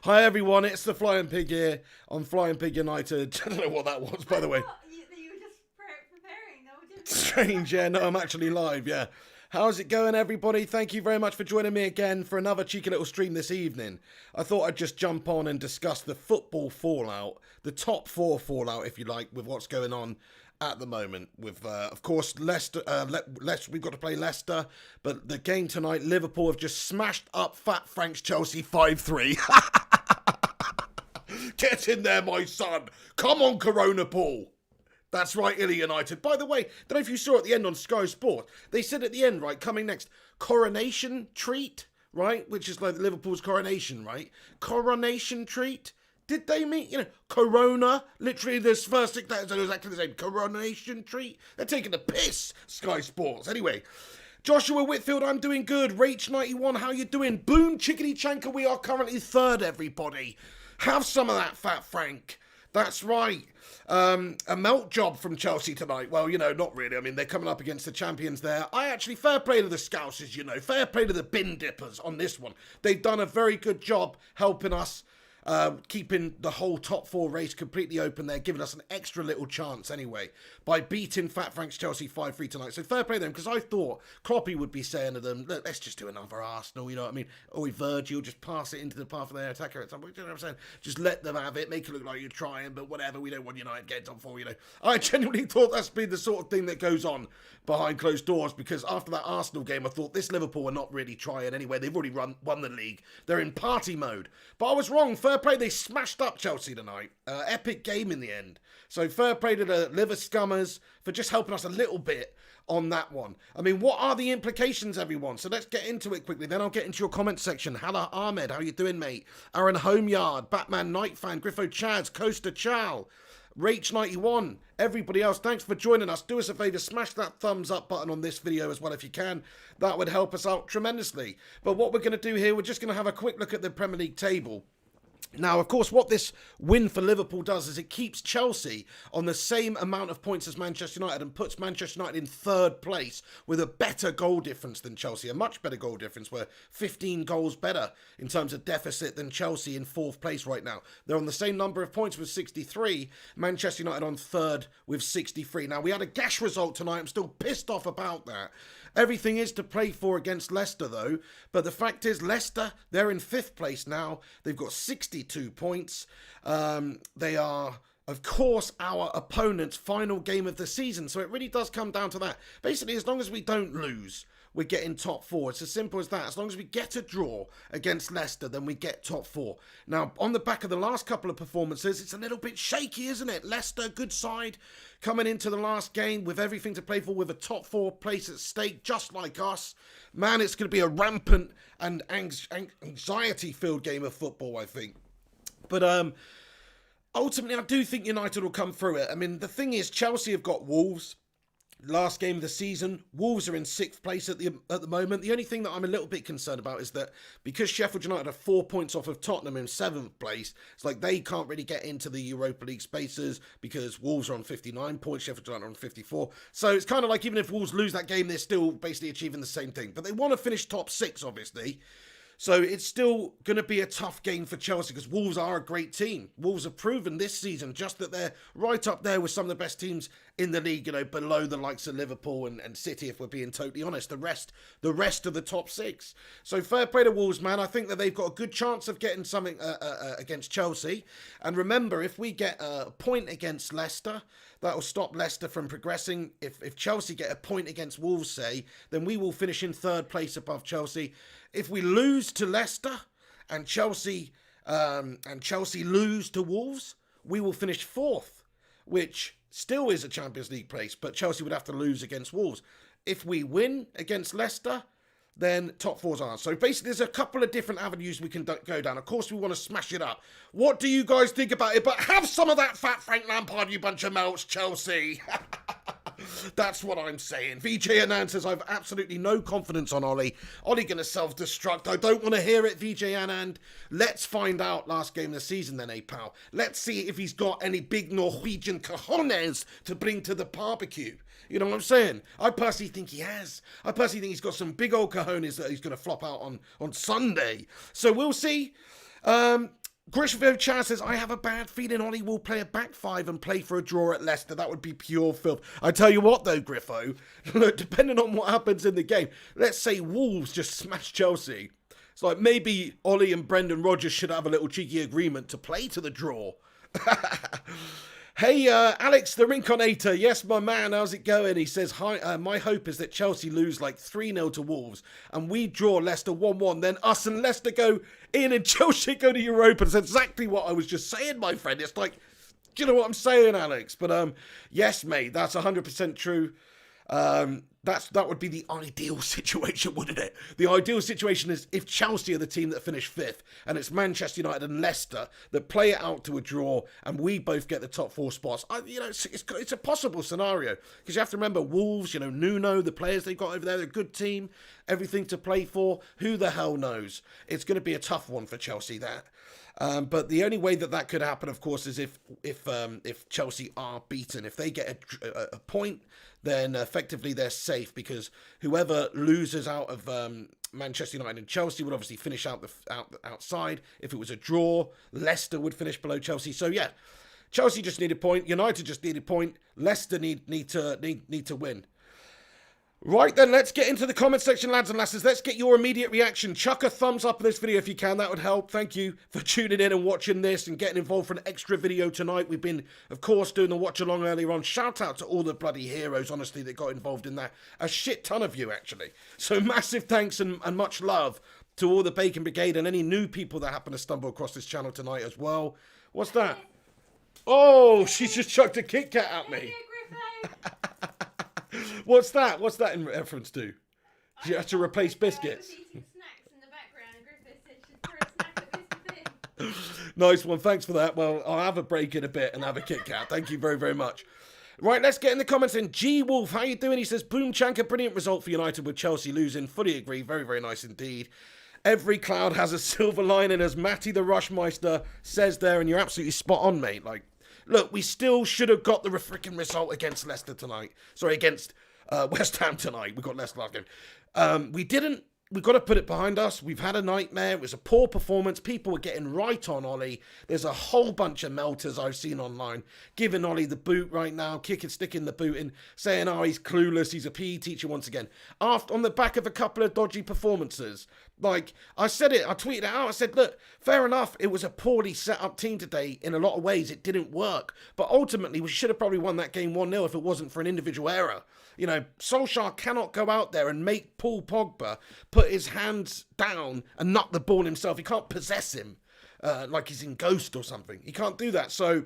Hi everyone, it's the Flying Pig here on Flying Pig United. I don't know what that was, by the way. You were just preparing, no? Strange, yeah, no, I'm actually live, yeah. How's it going, everybody? Thank you very much for joining me again for another cheeky little stream this evening. I thought I'd just jump on and discuss the football fallout, the top four fallout, if you like, with what's going on at the moment. With, of course, Leicester. We've got to play Leicester, but the game tonight, Liverpool have just smashed up Fat Frank's Chelsea 5-3. Get in there, my son. Come on, Corona Paul. That's right, Illy United. By the way, don't know if you saw at the end on Sky Sport, they said at the end, right, coming next, coronation treat, right, which is like Liverpool's coronation, right? Coronation treat. Did they mean, Corona? Literally, this first thing that was exactly the same. Coronation treat. They're taking the piss, Sky Sports. Anyway, Joshua Whitfield, I'm doing good. Rach91, how you doing? Boom, Chickadee Chanka, we are currently third, everybody. Have some of that, Fat Frank. That's right. A melt job from Chelsea tonight. Well, not really. I mean, they're coming up against the champions there. Fair play to the Scousers, Fair play to the bin dippers on this one. They've done a very good job helping us, keeping the whole top four race completely open there, giving us an extra little chance anyway, by beating Fat Frank's Chelsea 5-3 tonight. So fair play to them, because I thought Kloppy would be saying to them, look, let's just do another Arsenal, you know what I mean? Or Virgil, just pass it into the path of their attacker at some point, you know what I'm saying? Just let them have it, make it look like you're trying, but whatever, we don't want United getting top four, I genuinely thought that's been the sort of thing that goes on behind closed doors, because after that Arsenal game, I thought this Liverpool are not really trying anyway. They've already won the league. They're in party mode. But I was wrong. Fair play, they smashed up Chelsea tonight. Epic game in the end. So fair play to the liver scummers for just helping us a little bit on that one. I mean, what are the implications, everyone? So let's get into it quickly. Then I'll get into your comment section. Hala Ahmed, how you doing, mate? Aaron Homeyard, Batman Night Fan, Griffo Chaz, Coaster Chow, Rach91, everybody else, thanks for joining us. Do us a favour, smash that thumbs up button on this video as well if you can. That would help us out tremendously. But what we're going to do here, we're just going to have a quick look at the Premier League table. Now, of course, what this win for Liverpool does is it keeps Chelsea on the same amount of points as Manchester United and puts Manchester United in third place with a better goal difference than Chelsea, a much better goal difference. We're 15 goals better in terms of deficit than Chelsea in fourth place right now. They're on the same number of points with 63, Manchester United on third with 63. Now, we had a gash result tonight. I'm still pissed off about that. Everything is to play for against Leicester, though. But the fact is, Leicester, they're in fifth place now. They've got 62 points. They are, of course, our opponent's final game of the season. So it really does come down to that. Basically, as long as we don't lose, we're getting top four. It's as simple as that. As long as we get a draw against Leicester, then we get top four. Now, on the back of the last couple of performances, it's a little bit shaky, isn't it? Leicester, good side, coming into the last game with everything to play for, with a top four place at stake, just like us. Man, it's going to be a rampant and anxiety-filled game of football, I think. But ultimately, I do think United will come through it. I mean, the thing is, Chelsea have got Wolves. Last game of the season, Wolves are in sixth place at the moment. The only thing that I'm a little bit concerned about is that because Sheffield United are 4 points off of Tottenham in seventh place, it's like they can't really get into the Europa League spaces because Wolves are on 59 points, Sheffield United are on 54. So it's kind of like even if Wolves lose that game, they're still basically achieving the same thing. But they want to finish top six, obviously. So it's still going to be a tough game for Chelsea because Wolves are a great team. Wolves have proven this season just that they're right up there with some of the best teams in the league, below the likes of Liverpool and City, if we're being totally honest. The rest of the top six. So fair play to Wolves, man. I think that they've got a good chance of getting something against Chelsea. And remember, if we get a point against Leicester, that will stop Leicester from progressing. If Chelsea get a point against Wolves, say, then we will finish in third place above Chelsea. If we lose to Leicester and Chelsea lose to Wolves, we will finish fourth, which still is a Champions League place, but Chelsea would have to lose against Wolves. If we win against Leicester, then top four's ours. So basically, there's a couple of different avenues we can go down. Of course, we want to smash it up. What do you guys think about it? But have some of that Fat Frank Lampard, you bunch of melts, Chelsea. That's what I'm saying. VJ Anand says, I've absolutely no confidence on Ollie. Ollie going to self-destruct. I don't want to hear it, VJ Anand. Let's find out last game of the season then, pal. Let's see if he's got any big Norwegian cojones to bring to the barbecue. You know what I'm saying? I personally think he has. I personally think he's got some big old cojones that he's going to flop out on Sunday. So we'll see. Griffo Chaz says, I have a bad feeling Ollie will play a back five and play for a draw at Leicester. That would be pure filth. I tell you what though, Griffo, look, depending on what happens in the game, let's say Wolves just smash Chelsea. It's like maybe Ollie and Brendan Rodgers should have a little cheeky agreement to play to the draw. Hey, Alex the Rinconator. Yes, my man, how's it going? He says, hi, my hope is that Chelsea lose like 3-0 to Wolves and we draw Leicester 1-1. Then us and Leicester go in and Chelsea go to Europa. That's exactly what I was just saying, my friend. It's like, do you know what I'm saying, Alex? But yes, mate, that's 100% true. That would be the ideal situation, wouldn't it? The ideal situation is if Chelsea are the team that finish fifth and it's Manchester United and Leicester that play it out to a draw and we both get the top 4 spots. It's a possible scenario because you have to remember Wolves, Nuno, the players they've got over there, they're a good team, everything to play for. Who the hell knows? It's going to be a tough one for Chelsea, that. But the only way that could happen, of course, is if Chelsea are beaten. If they get a point, then effectively they're safe because whoever loses out of Manchester United and Chelsea would obviously finish outside. If it was a draw, Leicester would finish below Chelsea. So yeah, Chelsea just need a point. United just need a point. Leicester need to win. Right then, let's get into the comment section, lads and lasses. Let's get your immediate reaction. Chuck a thumbs up on this video if you can. That would help. Thank you for tuning in and watching this and getting involved for an extra video tonight. We've been, of course, doing the watch along earlier on. Shout out to all the bloody heroes, honestly, that got involved in that. A shit ton of you, actually. So massive thanks and much love to all the Bacon Brigade and any new people that happen to stumble across this channel tonight as well. What's that? Oh, she's just chucked a Kit Kat at me. What's that? What's that in reference to? You have to replace biscuits. Eating snacks in the background, and Griffith said she'd throw a snack at Mr. Bean. Nice one. Thanks for that. Well, I'll have a break in a bit and have a Kit Kat. Thank you very, very much. Right, let's get in the comments in. G Wolf, how you doing? He says, boom chanka, brilliant result for United with Chelsea losing. Fully agree. Very, very nice indeed. Every cloud has a silver lining, as Matty the Rushmeister says there, and you're absolutely spot on, mate. Like, look, we still should have got the freaking result against Leicester tonight. Sorry, against West Ham tonight. We got Leicester last game. We didn't. We've got to put it behind us. We've had a nightmare. It was a poor performance. People were getting right on Ollie. There's a whole bunch of melters I've seen online giving Ollie the boot right now, sticking the boot in, saying, oh, he's clueless. He's a PE teacher once again. On the back of a couple of dodgy performances. Like, I said it, I tweeted it out. I said, look, fair enough. It was a poorly set up team today. In a lot of ways, it didn't work. But ultimately, we should have probably won that game 1-0 if it wasn't for an individual error. Solskjaer cannot go out there and make Paul Pogba put his hands down and knock the ball himself. He can't possess him like he's in Ghost or something. He can't do that. So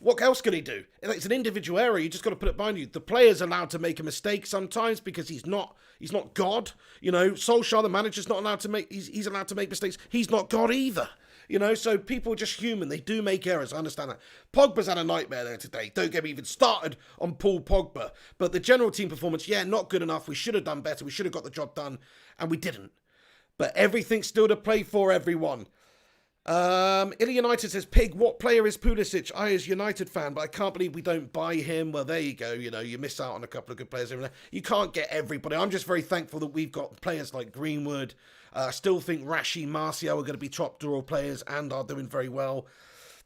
what else can he do? It's an individual error. You just got to put it behind you. The player's allowed to make a mistake sometimes because he's not God. Solskjaer, the manager's not allowed to make. He's allowed to make mistakes. He's not God either. So people are just human. They do make errors. I understand that. Pogba's had a nightmare there today. Don't get me even started on Paul Pogba. But the general team performance, yeah, not good enough. We should have done better. We should have got the job done. And we didn't. But everything's still to play for, everyone. Illy United says, Pig, what player is Pulisic? I is United fan, but I can't believe we don't buy him. Well, there you go. You miss out on a couple of good players. You can't get everybody. I'm just very thankful that we've got players like Greenwood. I still think Rashi, Martial are going to be top draw players and are doing very well.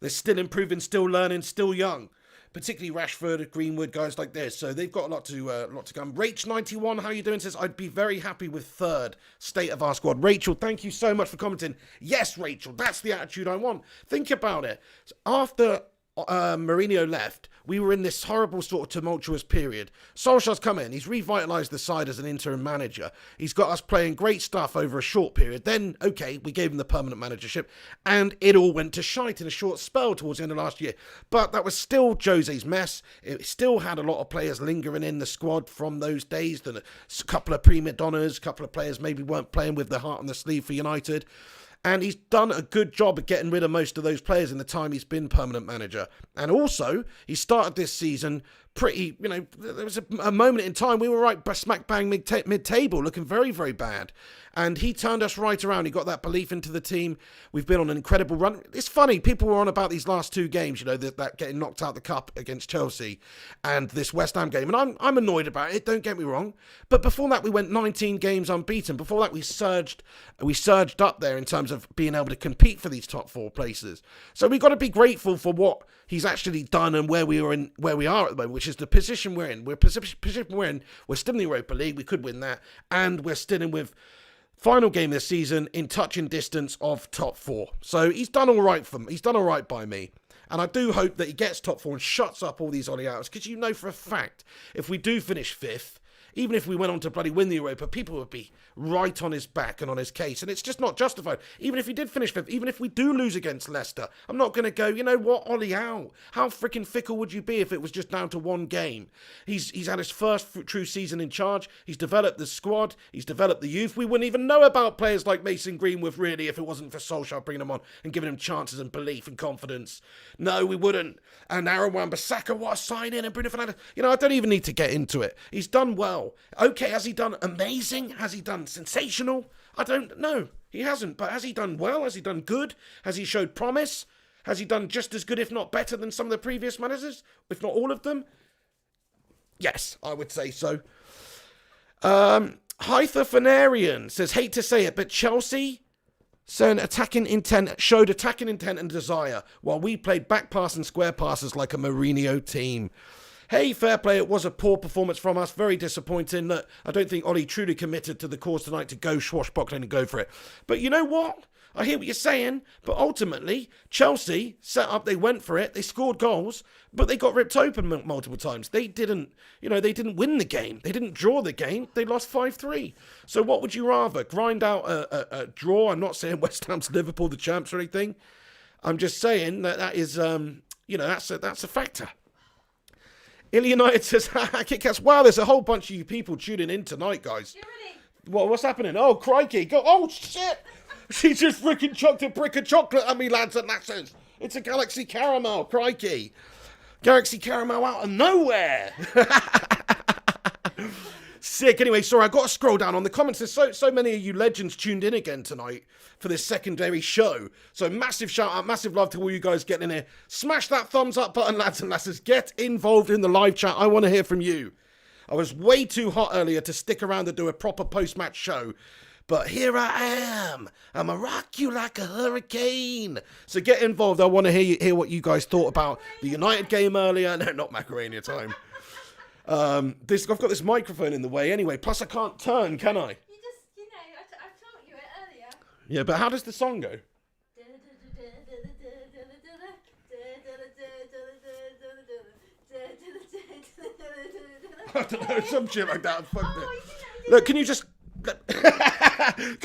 They're still improving, still learning, still young. Particularly Rashford, Greenwood, guys like this. So they've got a lot to come. Rach91, how you doing? Says, I'd be very happy with third state of our squad. Rachel, thank you so much for commenting. Yes, Rachel, that's the attitude I want. Think about it. After Mourinho left, we were in this horrible sort of tumultuous period. Solskjaer's come in. He's revitalised the side as an interim manager. He's got us playing great stuff over a short period. Then, okay, we gave him the permanent managership, and it all went to shite in a short spell towards the end of last year. But that was still Jose's mess. It still had a lot of players lingering in the squad from those days. A couple of prima donnas, a couple of players maybe weren't playing with their heart on the sleeve for United. And he's done a good job of getting rid of most of those players in the time he's been permanent manager. And also, he started this season pretty, there was a moment in time we were right smack bang mid-table, looking very, very bad. And he turned us right around. He got that belief into the team. We've been on an incredible run. It's funny, people were on about these last 2 games, that getting knocked out the cup against Chelsea and this West Ham game. And I'm annoyed about it, don't get me wrong. But before that, we went 19 games unbeaten. Before that, we surged up there in terms of being able to compete for these top 4 places. So we've got to be grateful for what he's actually done and where we are at the moment, which is the position we're in. We're still in the Europa League. We could win that. And we're still in with final game this season in touching distance of top 4. So he's done all right for me. He's done all right by me. And I do hope that he gets top 4 and shuts up all these Ollie outs. Because for a fact, if we do finish 5th, even if we went on to bloody win the Europa, people would be right on his back and on his case. And it's just not justified. Even if he did finish 5th, even if we do lose against Leicester, I'm not going to go, you know what, Ollie out. How freaking fickle would you be if it was just down to 1 game? He's had his first true season in charge. He's developed the squad. He's developed the youth. We wouldn't even know about players like Mason Greenwood, really, if it wasn't for Solskjaer bringing them on and giving him chances and belief and confidence. No, we wouldn't. And Aaron Wan-Bissaka, what a sign-in, and Bruno Fernandes. I don't even need to get into it. He's done well. Okay, has he done amazing? Has he done sensational? I don't know. He hasn't, but has he done well? Has he done good? Has he showed promise? Has he done just as good, if not better, than some of the previous managers? If not all of them? Yes, I would say so. Hytherfanarian says, hate to say it, but Chelsea showed attacking intent and desire, while we played back pass and square passes like a Mourinho team. Hey, fair play, it was a poor performance from us, very disappointing. Look, I don't think Ollie truly committed to the cause tonight to go swashbuckling and go for it. But you know what? I hear what you're saying, but ultimately, Chelsea set up, they went for it, they scored goals, but they got ripped open multiple times. They didn't win the game. They didn't draw the game. They lost 5-3. So what would you rather? Grind out a draw? I'm not saying West Ham's Liverpool, the champs or anything. I'm just saying that is, that's a factor. Illy United says, Kit Kats, wow, there's a whole bunch of you people tuning in tonight, guys. What's happening? Oh, crikey. Oh, shit. She just freaking chucked a brick of chocolate at me, lads and lasses. It's a Galaxy Caramel, crikey. Galaxy Caramel out of nowhere. Sick. Anyway, sorry, I got to scroll down on the comments. There's so many of you legends tuned in again tonight for this secondary show. So massive shout out, massive love to all you guys getting in here. Smash that thumbs up button, lads and lasses. Get involved in the live chat. I want to hear from you. I was way too hot earlier to stick around to do a proper post-match show. But here I am. I'ma rock you like a hurricane. So get involved. I want to hear what you guys thought about the United game earlier. No, not Macarena time. I've got this microphone in the way anyway. Plus, I can't turn, can I? You just, I taught you it earlier. Yeah, but how does the song go? I don't know, some shit like that. Look, can you just... Got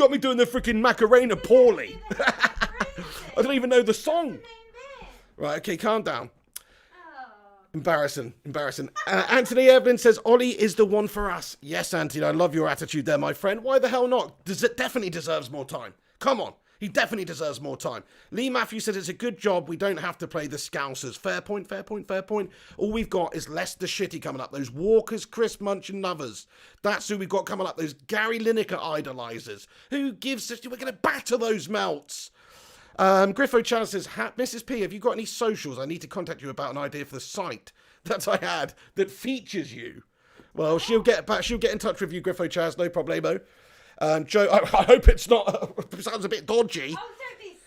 me doing the freaking Macarena poorly. I don't even know the song. Right, okay, calm down. Embarrassing. Anthony Evelyn says, Ollie is the one for us. Yes, Anthony, I love your attitude there, my friend. Why the hell not? Definitely deserves more time. Come on. He definitely deserves more time. Lee Matthews says it's a good job. We don't have to play the Scousers. Fair point. All we've got is Leicester City coming up. Those Walkers, Chris Munch and others. That's who we've got coming up. Those Gary Lineker idolizers. Who gives us... We're going to batter those melts. Griffo Chan says, Mrs. P, have you got any socials? I need to contact you about an idea for the site that I had that features you. Well, she'll get in touch with you, Griffo Chaz, no problemo. Joe, I hope it's not, sounds a bit dodgy. Oh, don't be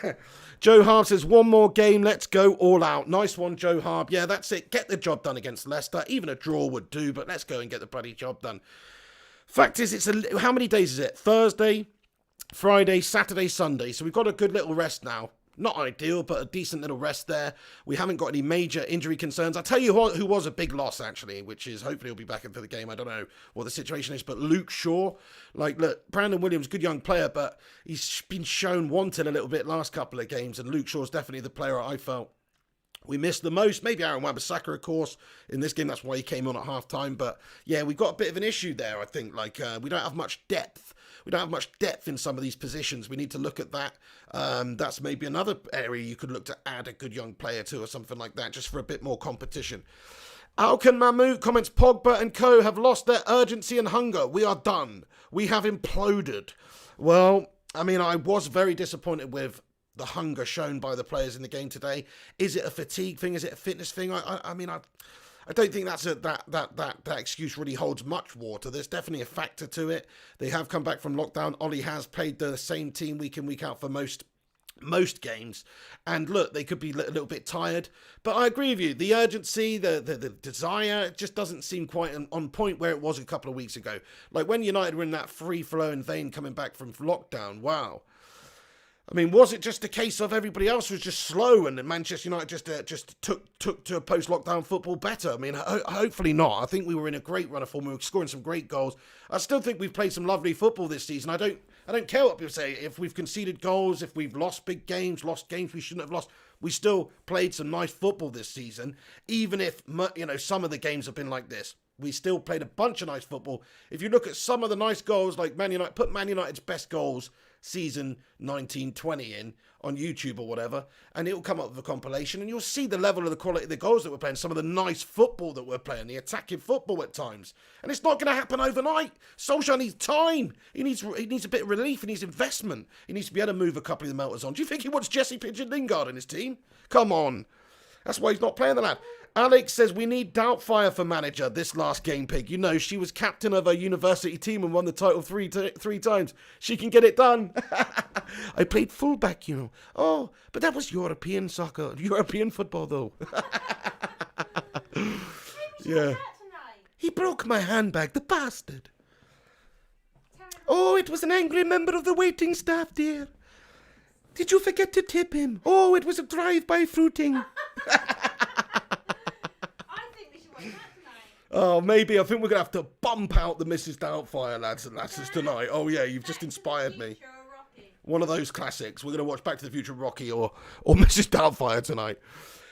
sick. Joe Harb says, one more game, let's go all out. Nice one, Joe Harb. Yeah, that's it. Get the job done against Leicester. Even a draw would do, but let's go and get the bloody job done. Fact is, how many days is it? Thursday, Friday, Saturday, Sunday. So we've got a good little rest now. Not ideal, but a decent little rest there. We haven't got any major injury concerns. I'll tell you who was a big loss, actually, which is hopefully he'll be back in for the game. I don't know what the situation is, but Luke Shaw. Look, Brandon Williams, good young player, but he's been shown wanting a little bit last couple of games, and Luke Shaw's definitely the player I felt we missed the most. Maybe Aaron Wan-Bissaka, of course, in this game. That's why he came on at half-time. But, yeah, we've got a bit of an issue there, I think. We don't have much depth. We don't have much depth in some of these positions. We need to look at that. That's maybe another area you could look to add a good young player to or something like that, just for a bit more competition. Alkan Mahmood comments, Pogba and co have lost their urgency and hunger. We are done. We have imploded. Well, I mean, I was very disappointed with the hunger shown by the players in the game today. Is it a fatigue thing? Is it a fitness thing? I mean, I don't think that excuse really holds much water. There's definitely a factor to it. They have come back from lockdown. Ollie has played the same team week in, week out for most games, and look, they could be a little bit tired, but I agree with you, the urgency, the desire, it just doesn't seem quite on point where it was a couple of weeks ago. Like when United were in that free-flowing vein coming back from lockdown. Wow. I mean, was it just a case of everybody else was just slow and Manchester United just took to post-lockdown football better? I mean, hopefully not. I think we were in a great run of form. We were scoring some great goals. I still think we've played some lovely football this season. I don't care what people say. If we've conceded goals, if we've lost big games, lost games we shouldn't have lost, we still played some nice football this season. Even if, you know, some of the games have been like this, we still played a bunch of nice football. If you look at some of the nice goals, like Man United, put Man United's best goals season 1920 in on YouTube or whatever, and it'll come up with a compilation, and you'll see the level of the quality of the goals that we're playing, some of the nice football that we're playing, the attacking football at times. And it's not going to happen overnight. Solskjaer needs time. He needs a bit of relief. He needs investment. He needs to be able to move a couple of the melters on. Do you think he wants Jesse Pigeon-Lingard in his team? Come on. That's why he's not playing the lad. Alex says, we need Doubtfire for manager this last game, Pig. You know, she was captain of her university team and won the title three times. She can get it done. I played fullback, you know. Oh, but that was European soccer. European football, though. Yeah. He broke my handbag, the bastard. Oh, it was an angry member of the waiting staff, dear. Did you forget to tip him? Oh, it was a drive-by fruiting. Oh, maybe. I think we're going to have to bump out the Mrs. Doubtfire, lads and lasses, tonight. Oh, yeah, you've just inspired me. One of those classics. We're going to watch Back to the Future Rocky or Mrs. Doubtfire tonight.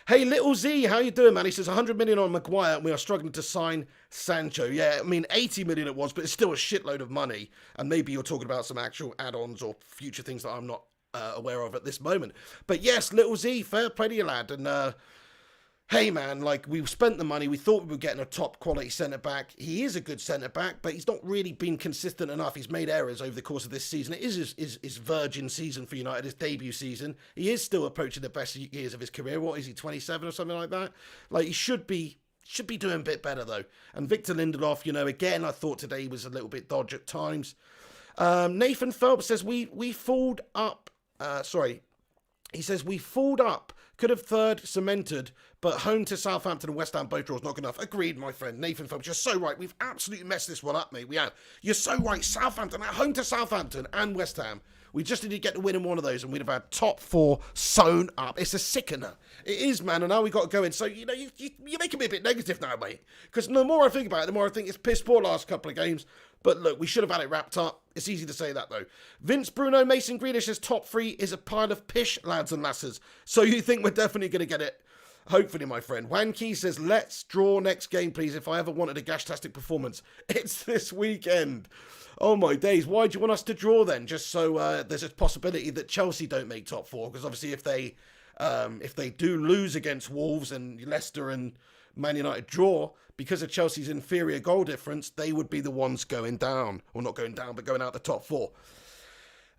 Hey, Little Z, how you doing, man? He says 100 million on Maguire and we are struggling to sign Sancho. Yeah, I mean, 80 million it was, but it's still a shitload of money. And maybe you're talking about some actual add-ons or future things that I'm not aware of at this moment. But yes, Little Z, fair play to you, lad. And, hey man, like, we've spent the money. We thought we were getting a top quality centre-back. He is a good centre-back, but he's not really been consistent enough. He's made errors over the course of this season. It is his virgin season for United, his debut season. He is still approaching the best years of his career. What is he, 27 or something like that? Like, he should be doing a bit better, though. And Victor Lindelof, you know, again, I thought today he was a little bit dodgy at times. Nathan Phelps says, we fooled up. He says, we fooled up. Could have third cemented, but home to Southampton and West Ham both draws not good enough. Agreed, my friend. Nathan Phelps, you're so right. We've absolutely messed this one up, mate. We have. You're so right. Southampton, at home to Southampton and West Ham. We just need to get the win in one of those, and we'd have had top four sewn up. It's a sickener. It is, man, and now we've got to go in. So, you know, you're making me a bit negative now, mate. Because the more I think about it, the more I think it's piss poor last couple of games. But look, we should have had it wrapped up. It's easy to say that, though. Vince Bruno Mason Grealish says top three is a pile of pish, lads and lasses. So you think we're definitely going to get it? Hopefully, my friend. Wanky says, let's draw next game, please. If I ever wanted a gashtastic performance, it's this weekend. Oh, my days. Why do you want us to draw, then? Just so there's a possibility that Chelsea don't make top four. Because obviously, if they do lose against Wolves and Leicester and Man United draw, because of Chelsea's inferior goal difference, they would be the ones going down. Well, not going down, but going out the top four.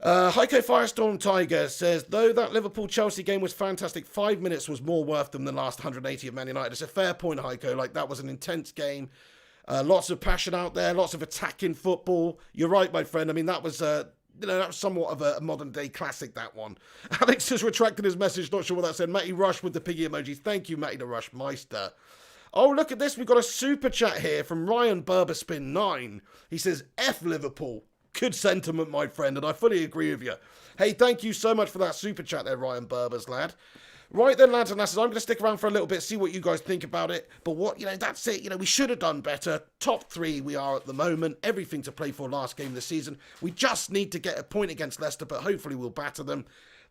Heiko Firestorm Tiger says, though that Liverpool-Chelsea game was fantastic, 5 minutes was more worth than the last 180 of Man United. It's a fair point, Heiko. Like, that was an intense game. Lots of passion out there, lots of attacking football. You're right, my friend. I mean, that was... that was somewhat of a modern-day classic, that one. Alex has retracted his message. Not sure what that said. Matty Rush with the piggy emojis. Thank you, Matty the Rush Meister. Oh, look at this. We've got a super chat here from Ryan Berberspin9. He says, F Liverpool. Good sentiment, my friend, and I fully agree with you. Hey, thank you so much for that super chat there, Ryan Berbers, lad. Right then, lads and lasses, I'm going to stick around for a little bit, see what you guys think about it. But that's it. We should have done better. Top three we are at the moment. Everything to play for last game of the season. We just need to get a point against Leicester, but hopefully we'll batter them.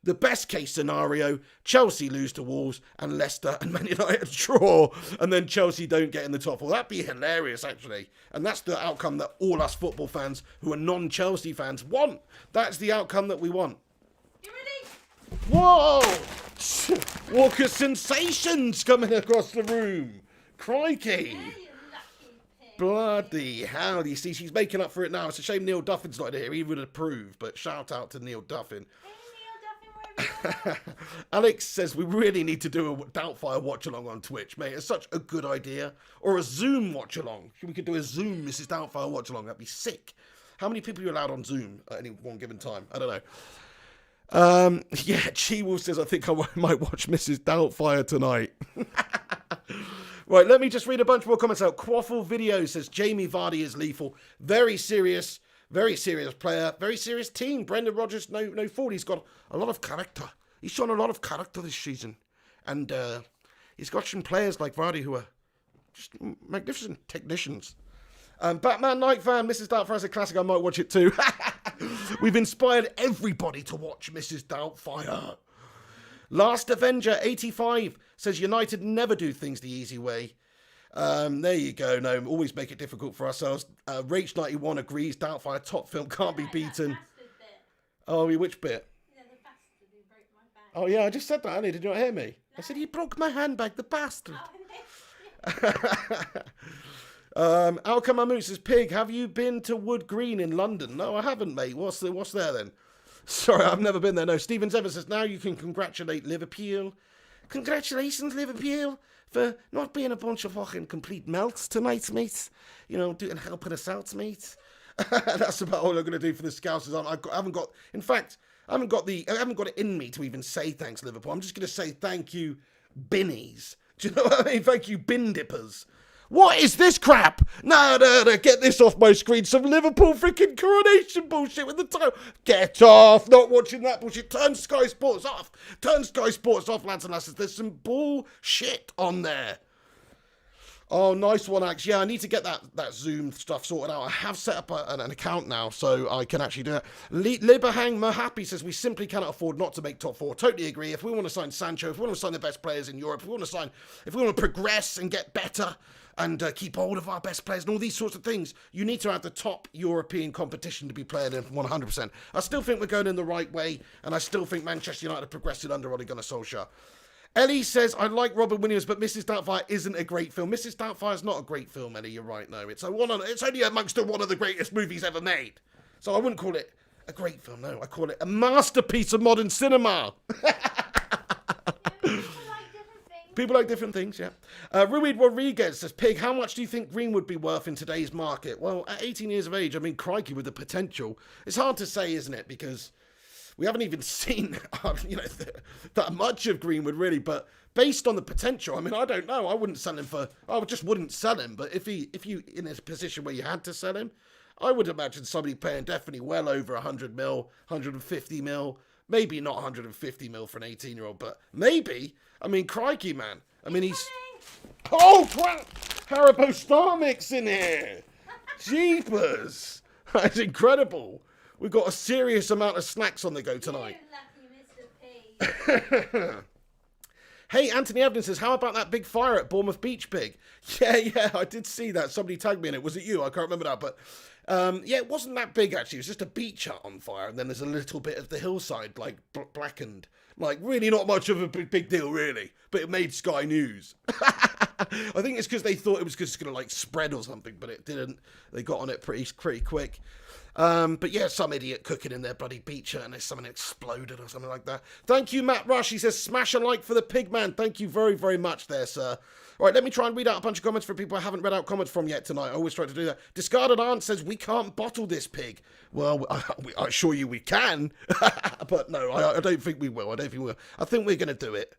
The best case scenario, Chelsea lose to Wolves and Leicester and Man United draw, and then Chelsea don't get in the top four. That'd be hilarious, actually. And that's the outcome that all us football fans who are non-Chelsea fans want. That's the outcome that we want. You ready? Whoa! Walker sensations coming across the room. Crikey. Yeah, you lucky pig. Bloody hell. You see, she's making up for it now. It's a shame Neil Duffin's not here. He would approve, but shout out to Neil Duffin. Hey, Neil Duffin, wherever you are. Alex says we really need to do a Doubtfire watch-along on Twitch, mate. It's such a good idea. Or a Zoom watch-along. We could do a Zoom Mrs. Doubtfire watch-along. That'd be sick. How many people are you allowed on Zoom at any one given time? I don't know. Yeah, Chi-Wolf says, I think I might watch Mrs. Doubtfire tonight. Right, let me just read a bunch more comments out. Quaffle Video says, Jamie Vardy is lethal. Very serious player. Very serious team. Brendan Rodgers, no fault. He's got a lot of character. He's shown a lot of character this season. And he's got some players like Vardy who are just magnificent technicians. Batman Night Fan, Mrs. Doubtfire is a classic. I might watch it too. We've inspired everybody to watch Mrs. Doubtfire. Last Avenger 85 says United never do things the easy way. There you go. No, always make it difficult for ourselves. Rach 91 agrees. Doubtfire top film can't be beaten. That bastard bit. Oh, which bit? Yeah, the bastard who broke my back. Oh yeah, I just said that. Honey, did you not hear me? I said he broke my handbag. The bastard. Alka Mahmood says, Pig, have you been to Wood Green in London? No, I haven't, mate. What's there then? Sorry, I've never been there. No, Stevens Evans says, now you can congratulate Liverpool. Congratulations, Liverpool, for not being a bunch of fucking complete melts tonight, mate. You know, helping us out, mate. That's about all I'm going to do for the Scousers. I haven't got it in me to even say thanks, Liverpool. I'm just going to say thank you, binnies. Do you know what I mean? Thank you, bin dippers. What is this crap? No, get this off my screen. Some Liverpool freaking coronation bullshit with the title. Get off. Not watching that bullshit. Turn Sky Sports off. Turn Sky Sports off, lads and lasses. There's some bullshit on there. Oh, nice one, Axe. Yeah, I need to get that Zoom stuff sorted out. I have set up an account now, so I can actually do that. Liberhang Mahappy says, we simply cannot afford not to make top four. Totally agree. If we want to sign Sancho, if we want to sign the best players in Europe, if we want to progress and get better and keep hold of our best players and all these sorts of things, you need to have the top European competition to be played in 100%. I still think we're going in the right way, and I still think Manchester United progressed under Ole Gunnar Solskjaer. Ellie says, I like Robin Williams, but Mrs. Doubtfire isn't a great film. Mrs. Doubtfire is not a great film, Ellie. You're right, no. It's only amongst one of the greatest movies ever made. So I wouldn't call it a great film, no. I call it a masterpiece of modern cinema. People like different things, yeah. Ruid Rodriguez says, Pig, how much do you think Green would be worth in today's market? Well, at 18 years of age, I mean, crikey, with the potential. It's hard to say, isn't it? Because we haven't even seen, that much of Greenwood, really. But based on the potential, I mean, I don't know. I just wouldn't sell him. But if you in a position where you had to sell him, I would imagine somebody paying definitely well over 100 mil, 150 mil. Maybe not 150 mil for an 18-year-old, but maybe. I mean, crikey, man. I mean, he's... Oh, crap! Haribo Star Mix in here! Jeepers! That's incredible. We've got a serious amount of snacks on the go tonight. You lucky Mr. P. Hey, Anthony Evans says, how about that big fire at Bournemouth Beach, Pig? Yeah, I did see that. Somebody tagged me in it. Was it you? I can't remember that. But, yeah, it wasn't that big, actually. It was just a beach hut on fire. And then there's a little bit of the hillside, like, blackened. Like, really not much of a big deal, really. But it made Sky News. I think it's because they thought it was just going to, like, spread or something. But it didn't. They got on it pretty quick. But yeah, some idiot cooking in their bloody beach hut and there's something exploded or something like that. Thank you, Matt Rush. He says, smash a like for the Pigman. Thank you very, very much there, sir. All right, let me try and read out a bunch of comments for people I haven't read out comments from yet tonight. I always try to do that. Discarded Aunt says, we can't bottle this pig. Well, I assure you we can. But no, I don't think we will. I think we're going to do it.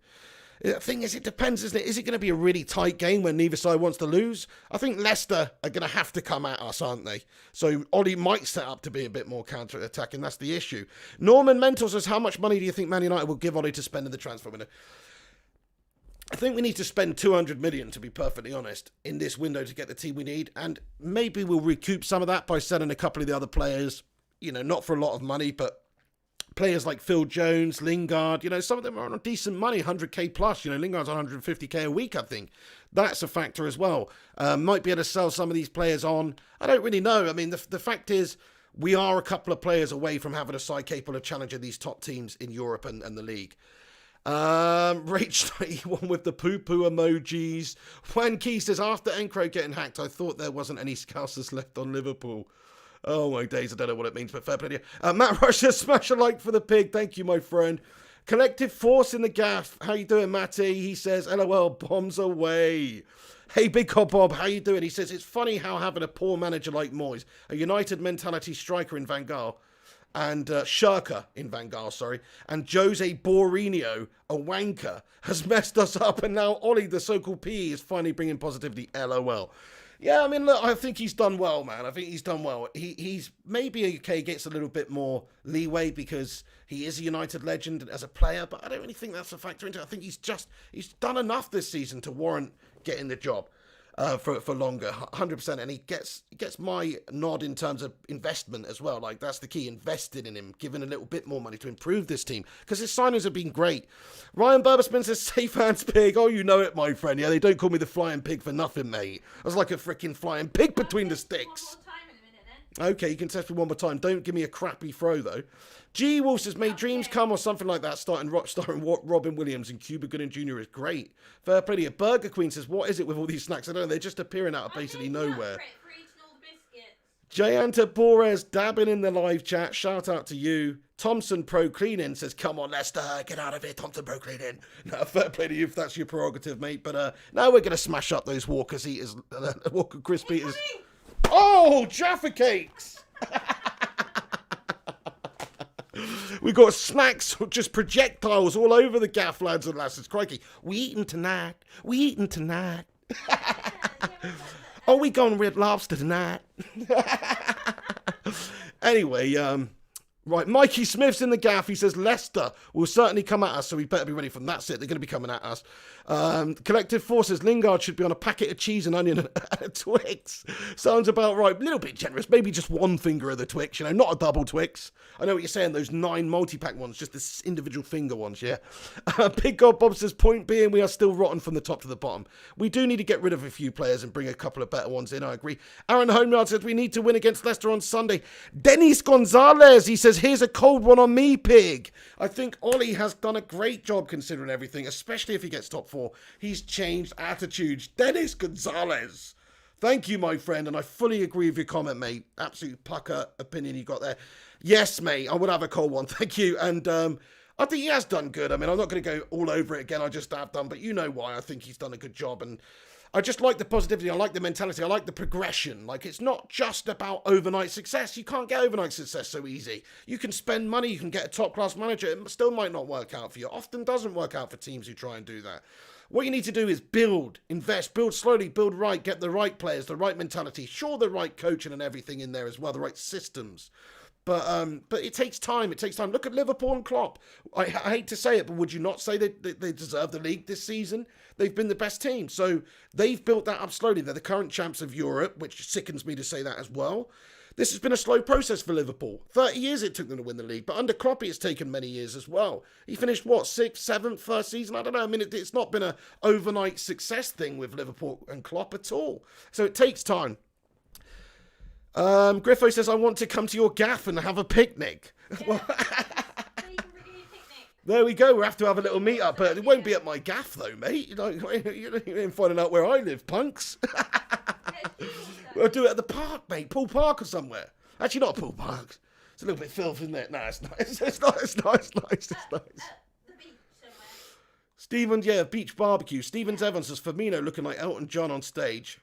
The thing is, it depends, isn't it? Is it going to be a really tight game when neither side wants to lose? I think Leicester are going to have to come at us, aren't they? So Ollie might set up to be a bit more counter-attacking. That's the issue. Norman Mental says, how much money do you think Man United will give Ollie to spend in the transfer window? I think we need to spend 200 million, to be perfectly honest, in this window to get the team we need. And maybe we'll recoup some of that by selling a couple of the other players. You know, not for a lot of money, but players like Phil Jones, Lingard, some of them are on decent money, 100k plus. Lingard's on 150k a week, I think. That's a factor as well. Might be able to sell some of these players on. I don't really know. I mean, the fact is, we are a couple of players away from having a side capable of challenging these top teams in Europe and the league. Rach91 with the poo-poo emojis. Juan Key says, after Encro getting hacked, I thought there wasn't any Scousers left on Liverpool. Oh my days, I don't know what it means, but fair play to you. Matt Rush says, smash a like for the pig. Thank you, my friend. Collective Force in the gaff. How you doing, Matty? He says, LOL, bombs away. Hey, Big Hot Bob, how you doing? He says, it's funny how having a poor manager like Moyes, a United mentality striker in Van Gaal, and Shirker in Van Gaal, sorry, and Jose Mourinho, a wanker, has messed us up, and now Ollie, the so-called PE, is finally bringing positivity. LOL. Yeah, I mean, look, I think he's done well, man. I think he's done well. He's maybe, okay, gets a little bit more leeway because he is a United legend as a player, but I don't really think that's a factor into it. I think he's done enough this season to warrant getting the job for longer, 100%. And he gets my nod in terms of investment as well. Like, that's the key, invested in him, giving a little bit more money to improve this team, because his signings have been great. Ryan Burberspin says, safe hands, pig. Oh, you know it, my friend. Yeah, they don't call me the flying pig for nothing, mate. I was like a freaking flying pig between the sticks. Okay, you can test me one more time. Don't give me a crappy throw, though. G. Wolf says, may dreams come or something like that. Starring Robin Williams and Cuba Gooding Jr. is great. Fair play to you. Burger Queen says, what is it with all these snacks? I don't know. They're just appearing out of basically nowhere. Jayanta Bores dabbing in the live chat. Shout out to you. Thompson Pro Cleaning says, come on, Leicester, get out of here, Thompson Pro Cleaning. No, fair play to you if that's your prerogative, mate. But now we're going to smash up those Walker's Eaters, Walker Crisp Eaters. Oh, Jaffa Cakes! We got snacks, just projectiles all over the gaff, lads and lasses. Crikey. We eating tonight. We eating tonight. Oh, we going Red Lobster tonight. Anyway, right, Mikey Smith's in the gaff. He says, Leicester will certainly come at us, so we better be ready for them. That's it. They're going to be coming at us. Collective Forces, Lingard should be on a packet of cheese and onion and a Twix. Sounds about right. A little bit generous. Maybe just one finger of the Twix, not a double Twix. I know what you're saying, those 9 multi-pack ones, just the individual finger ones, yeah? Big God Bob says, point being, we are still rotten from the top to the bottom. We do need to get rid of a few players and bring a couple of better ones in, I agree. Aaron Homeyard says, we need to win against Leicester on Sunday. Dennis Gonzalez, he says, here's a cold one on me, pig. I think Ollie has done a great job considering everything, especially if he gets top 4. He's changed attitudes. Dennis Gonzalez. Thank you, my friend, and I fully agree with your comment, mate. Absolute pucker opinion you got there. Yes, mate, I would have a cold one. Thank you. And I think he has done good. I mean, I'm not going to go all over it again. I just have done, but you know why. I think he's done a good job, and I just like the positivity. I like the mentality. I like the progression. Like, it's not just about overnight success. You can't get overnight success so easy. You can spend money. You can get a top-class manager. It still might not work out for you. Often doesn't work out for teams who try and do that. What you need to do is build, invest, build slowly, build right, get the right players, the right mentality. Sure, the right coaching and everything in there as well, the right systems. But it takes time. It takes time. Look at Liverpool and Klopp. I hate to say it, but would you not say they deserve the league this season? They've been the best team. So they've built that up slowly. They're the current champs of Europe, which sickens me to say that as well. This has been a slow process for Liverpool. 30 years it took them to win the league. But under Klopp, it's taken many years as well. He finished, 6th, 7th, first season? I don't know. I mean, it's not been an overnight success thing with Liverpool and Klopp at all. So it takes time. Griffo says, I want to come to your gaff and have a picnic. Yeah. There we go. We'll have to have a little meet up, but it won't be at my gaff though, mate. You ain't finding out where I live, punks. We'll do it at the park, mate. Pool Park or somewhere. Actually, not a pool park. It's a little bit filthy, isn't it? No, it's nice. It's nice. The beach somewhere. Stephen, beach barbecue. Stevens Evans says, Firmino looking like Elton John on stage.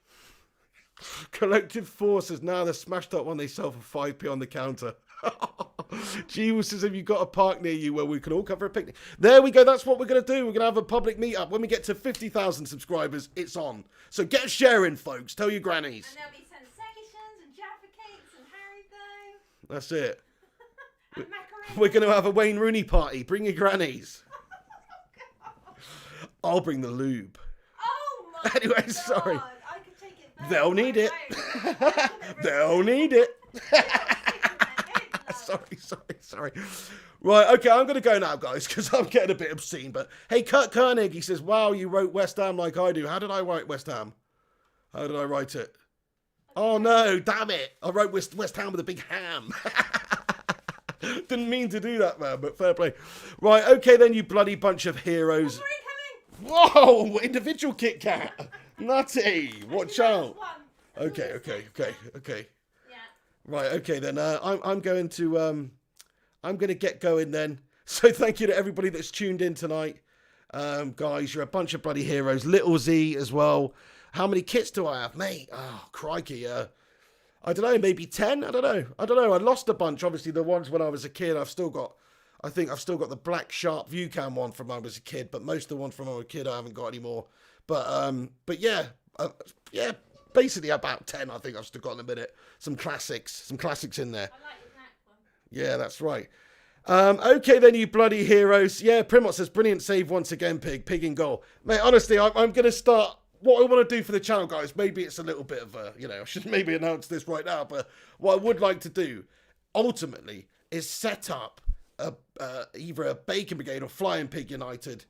Collective Forces, now they're smashed up when they sell for 5p on the counter. G says, have you got a park near you where we can all come for a picnic? There we go. That's what we're going to do. We're going to have a public meet-up. When we get to 50,000 subscribers, it's on. So get sharing, folks. Tell your grannies. And there'll be sensations and Jaffa Cakes and Haribo. That's it. And macaroni. We're going to have a Wayne Rooney party. Bring your grannies. I'll bring the lube. Oh, my Anyway, God. sorry. I could take it back. They'll need it. They'll need it. Sorry. Right, okay, I'm going to go now, guys, because I'm getting a bit obscene. But, hey, Kurt Koenig, he says, wow, you wrote West Ham like I do. How did I write West Ham? How did I write it? Oh, no, damn it. I wrote West Ham with a big ham. Didn't mean to do that, man, but fair play. Right, okay then, you bloody bunch of heroes. Whoa, individual Kit Kat. Nutty, watch out. Okay. Yeah. Right, okay then. I'm going to get going then. So thank you to everybody that's tuned in tonight. Guys, you're a bunch of bloody heroes. Little Z as well. How many kits do I have, mate? Oh, crikey. I don't know, maybe 10? I don't know. I lost a bunch. Obviously, the ones when I was a kid, I think I've still got the black sharp view cam one from when I was a kid, but most of the ones from when I was a kid I haven't got anymore. But yeah, basically about 10 I think I've still got in a minute. Some classics in there. I like the black one. Yeah, that's right. Okay then, you bloody heroes. Yeah, Primot says, brilliant save once again, Pig in goal. Mate, honestly, I'm going to start, what I want to do for the channel, guys, maybe it's a little bit of a, I should maybe announce this right now, but what I would like to do, ultimately, is set up either a Bacon Brigade or Flying Pig United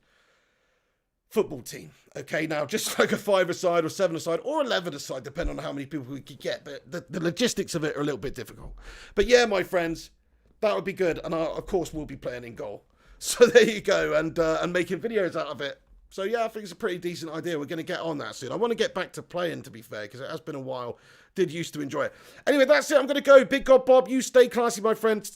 football team. Okay, now, just like a 5-a-side or 7-a-side or 11-a-side, depending on how many people we could get, but the logistics of it are a little bit difficult. But yeah, my friends, that would be good, and I, of course, we'll be playing in goal. So there you go, and making videos out of it. So yeah, I think it's a pretty decent idea. We're going to get on that soon. I want to get back to playing, to be fair, because it has been a while. Did used to enjoy it. Anyway, that's it. I'm going to go. Big God Bob, you stay classy, my friend.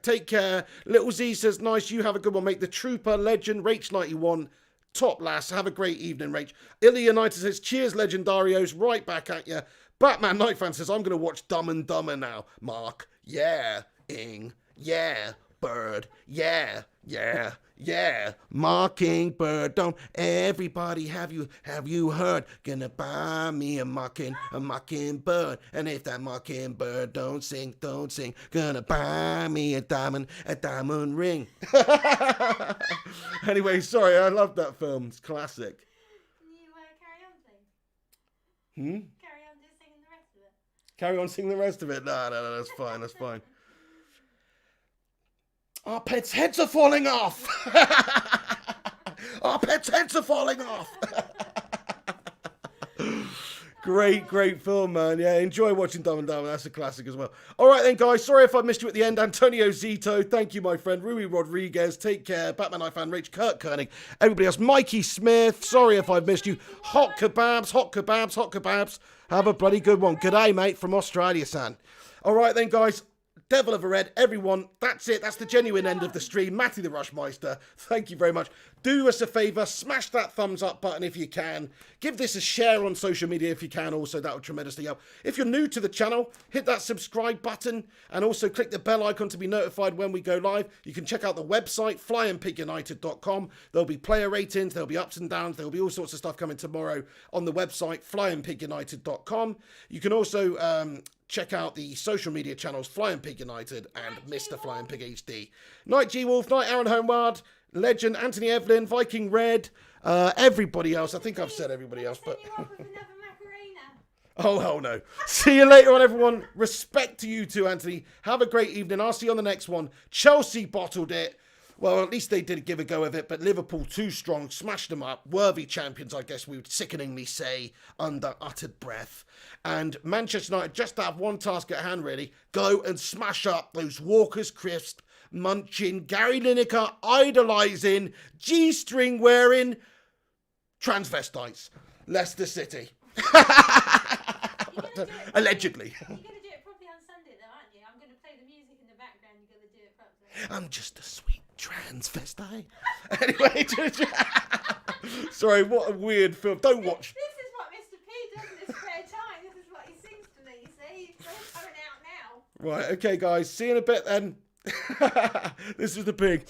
Take care. Little Z says, nice. You have a good one, mate. The Trooper, Legend, Rach91, top lass. Have a great evening, Rach. Illy United says, cheers, Legendarios. Right back at you. Batman Night Fan says, I'm going to watch Dumb and Dumber now. Mark, yeah. Ing, yeah. Bird, yeah. Mockingbird, don't everybody have you heard? Gonna buy me a mockingbird, and if that mockingbird don't sing, gonna buy me a diamond ring. Anyway, sorry, I love that film. It's classic. Can you carry on, please? Carry on just singing the rest of it. Carry on singing the rest of it? No, that's fine. Our pets' heads are falling off. Our pets' heads are falling off. Great film, man. Yeah, enjoy watching Dumb and Dumber. That's a classic as well. All right then, guys. Sorry if I missed you at the end. Antonio Zito, thank you, my friend. Rui Rodriguez, take care. Batman I Fan, Rich, Kurt Koenig, everybody else. Mikey Smith, sorry if I've missed you. Hot kebabs. Have a bloody good one. Good day, mate, from Australia, son. All right then, guys. Devil of a Red, everyone, that's it. That's the genuine end of the stream. Matty the Rushmeister, thank you very much. Do us a favour, smash that thumbs up button if you can. Give this a share on social media if you can also. That would tremendously help. If you're new to the channel, hit that subscribe button and also click the bell icon to be notified when we go live. You can check out the website, flyandpigunited.com. There'll be player ratings, there'll be ups and downs, there'll be all sorts of stuff coming tomorrow on the website, flyandpigunited.com. You can also check out the social media channels, Flying Pig United and Mr. Flying Pig HD. Night G-Wolf, Night Aaron Homeward, Legend, Anthony Evelyn, Viking Red, everybody else. I think I've said everybody else, but... Oh, hell no. See you later on, everyone. Respect to you too, Anthony. Have a great evening. I'll see you on the next one. Chelsea bottled it. Well, at least they did give a go of it, but Liverpool too strong, smashed them up. Worthy champions, I guess we would sickeningly say, under uttered breath. And Manchester United just have one task at hand, really. Go and smash up those Walker's Crisp, munching, Gary Lineker idolising, G-string wearing transvestites. Leicester City. Allegedly. You're going to do it properly on Sunday, though, aren't you? I'm going to play the music in the background. You're going to do it properly. I'm just a sweet transvestite. Anyway, sorry, what a weird film. Don't watch. This is what Mr. P does in his spare time. This is what he sings to me, you see? It's all coming out now. Right, okay, guys. See you in a bit then. This is the Pig.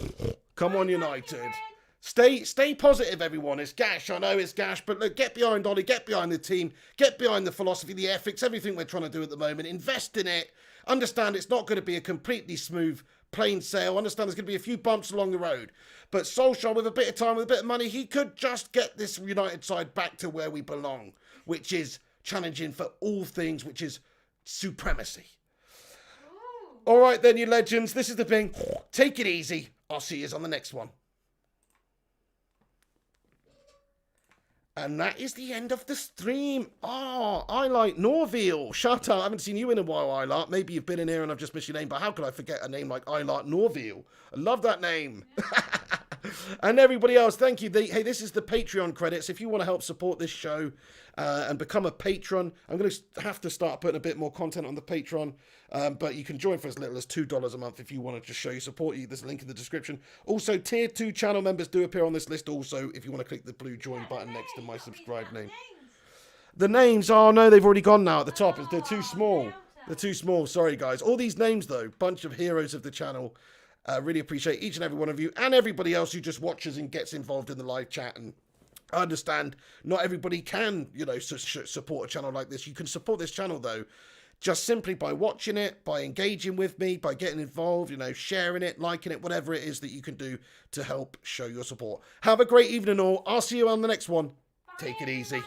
Come on, United. Stay positive, everyone. It's gash. I know it's gash, but look, get behind Ollie, get behind the team, get behind the philosophy, the ethics, everything we're trying to do at the moment. Invest in it. Understand it's not going to be a completely smooth plain sail. Understand there's going to be a few bumps along the road. But Solskjaer, with a bit of time, with a bit of money, he could just get this United side back to where we belong, which is challenging for all things, which is supremacy. Ooh. All right, then, you legends. This is the thing. Take it easy. I'll see you on the next one. And that is the end of the stream. Oh, I like Norville. Shut up. I haven't seen you in a while, Ilart. Maybe you've been in here and I've just missed your name, but how could I forget a name like Ilart Norville? I love that name. And everybody else, thank you. Hey, this is the Patreon credits. If you want to help support this show and become a patron, I'm going to have to start putting a bit more content on the Patreon. But you can join for as little as $2 a month if you want to just show your support. There's a link in the description. Also, Tier 2 channel members do appear on this list also if you want to click the blue join button next to my subscribe name. The names, oh no, they've already gone now at the top. They're too small. They're too small. Sorry, guys. All these names, though, bunch of heroes of the channel. Really appreciate each and every one of you and everybody else who just watches and gets involved in the live chat. And I understand not everybody can, support a channel like this. You can support this channel, though, just simply by watching it, by engaging with me, by getting involved, sharing it, liking it, whatever it is that you can do to help show your support. Have a great evening all. I'll see you on the next one. Take it easy.